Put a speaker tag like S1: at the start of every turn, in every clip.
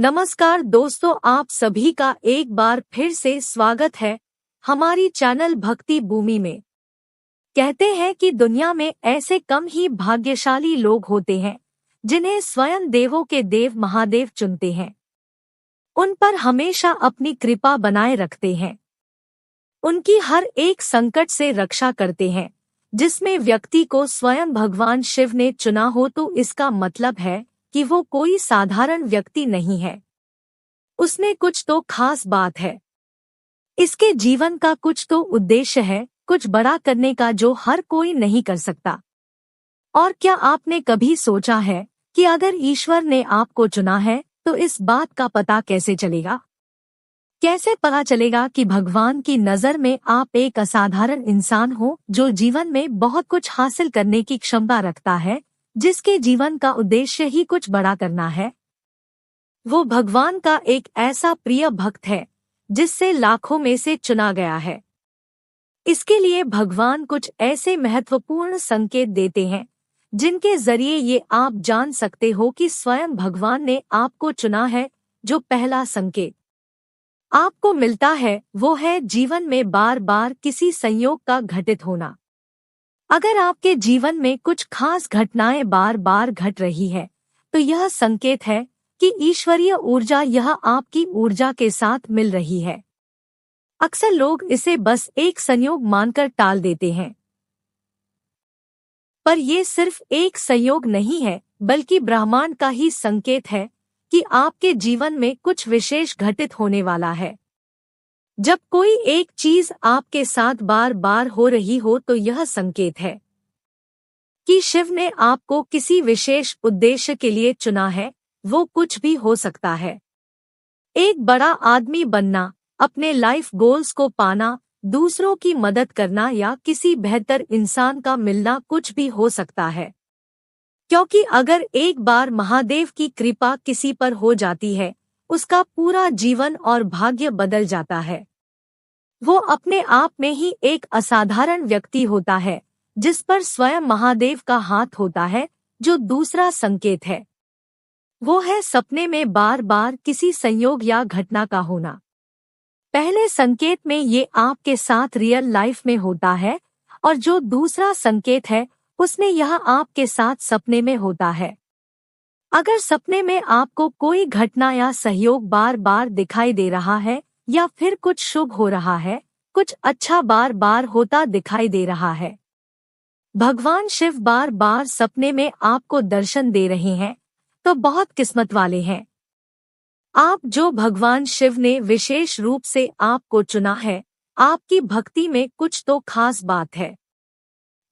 S1: नमस्कार दोस्तों, आप सभी का एक बार फिर से स्वागत है हमारी चैनल भक्ति भूमि में। कहते हैं कि दुनिया में ऐसे कम ही भाग्यशाली लोग होते हैं जिन्हें स्वयं देवों के देव महादेव चुनते हैं, उन पर हमेशा अपनी कृपा बनाए रखते हैं, उनकी हर एक संकट से रक्षा करते हैं। जिसमें व्यक्ति को स्वयं भगवान शिव ने चुना हो तो इसका मतलब है कि वो कोई साधारण व्यक्ति नहीं है, उसमें कुछ तो खास बात है। इसके जीवन का कुछ तो उद्देश्य है, कुछ बड़ा करने का जो हर कोई नहीं कर सकता। और क्या आपने कभी सोचा है कि अगर ईश्वर ने आपको चुना है तो इस बात का पता कैसे चलेगा? कैसे पता चलेगा कि भगवान की नज़र में आप एक असाधारण इंसान हो जो जीवन में बहुत कुछ हासिल करने की क्षमता रखता है, जिसके जीवन का उद्देश्य ही कुछ बड़ा करना है? वो भगवान का एक ऐसा प्रिय भक्त है जिससे लाखों में से चुना गया है। इसके लिए भगवान कुछ ऐसे महत्वपूर्ण संकेत देते हैं जिनके जरिए ये आप जान सकते हो कि स्वयं भगवान ने आपको चुना है। जो पहला संकेत आपको मिलता है वो है जीवन में बार बार किसी संयोग का घटित होना। अगर आपके जीवन में कुछ खास घटनाएं बार बार घट रही है तो यह संकेत है कि ईश्वरीय ऊर्जा यह आपकी ऊर्जा के साथ मिल रही है। अक्सर लोग इसे बस एक संयोग मानकर टाल देते हैं, पर ये सिर्फ एक संयोग नहीं है बल्कि ब्रह्मांड का ही संकेत है कि आपके जीवन में कुछ विशेष घटित होने वाला है। जब कोई एक चीज आपके साथ बार बार हो रही हो तो यह संकेत है कि शिव ने आपको किसी विशेष उद्देश्य के लिए चुना है। वो कुछ भी हो सकता है, एक बड़ा आदमी बनना, अपने लाइफ गोल्स को पाना, दूसरों की मदद करना या किसी बेहतर इंसान का मिलना, कुछ भी हो सकता है। क्योंकि अगर एक बार महादेव की कृपा किसी पर हो जाती है उसका पूरा जीवन और भाग्य बदल जाता है। वो अपने आप में ही एक असाधारण व्यक्ति होता है जिस पर स्वयं महादेव का हाथ होता है। जो दूसरा संकेत है वो है सपने में बार बार किसी संयोग या घटना का होना। पहले संकेत में ये आपके साथ रियल लाइफ में होता है और जो दूसरा संकेत है उसमें यह आपके साथ सपने में होता है। अगर सपने में आपको कोई घटना या सहयोग बार बार दिखाई दे रहा है या फिर कुछ शुभ हो रहा है, कुछ अच्छा बार बार होता दिखाई दे रहा है, भगवान शिव बार बार सपने में आपको दर्शन दे रहे हैं, तो बहुत किस्मत वाले हैं आप। जो भगवान शिव ने विशेष रूप से आपको चुना है, आपकी भक्ति में कुछ तो खास बात है।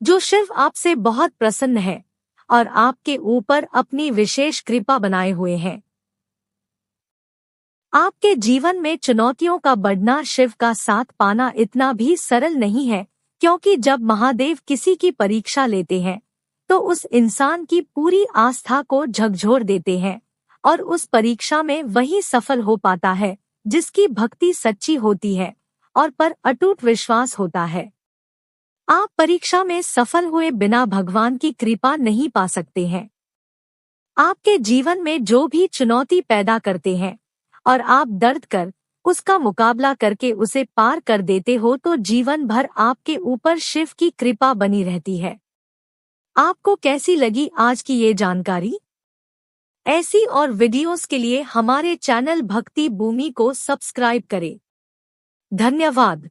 S1: जो शिव आपसे बहुत प्रसन्न है और आपके ऊपर अपनी विशेष कृपा बनाए हुए हैं। आपके जीवन में चुनौतियों का बढ़ना, शिव का साथ पाना इतना भी सरल नहीं है, क्योंकि जब महादेव किसी की परीक्षा लेते हैं तो उस इंसान की पूरी आस्था को झकझोर देते हैं और उस परीक्षा में वही सफल हो पाता है जिसकी भक्ति सच्ची होती है और पर अटूट विश्वास होता है। आप परीक्षा में सफल हुए बिना भगवान की कृपा नहीं पा सकते हैं। आपके जीवन में जो भी चुनौती पैदा करते हैं और आप दर्द कर उसका मुकाबला करके उसे पार कर देते हो तो जीवन भर आपके ऊपर शिव की कृपा बनी रहती है। आपको कैसी लगी आज की ये जानकारी? ऐसी और वीडियोस के लिए हमारे चैनल भक्ति भूमि को सब्सक्राइब करें। धन्यवाद।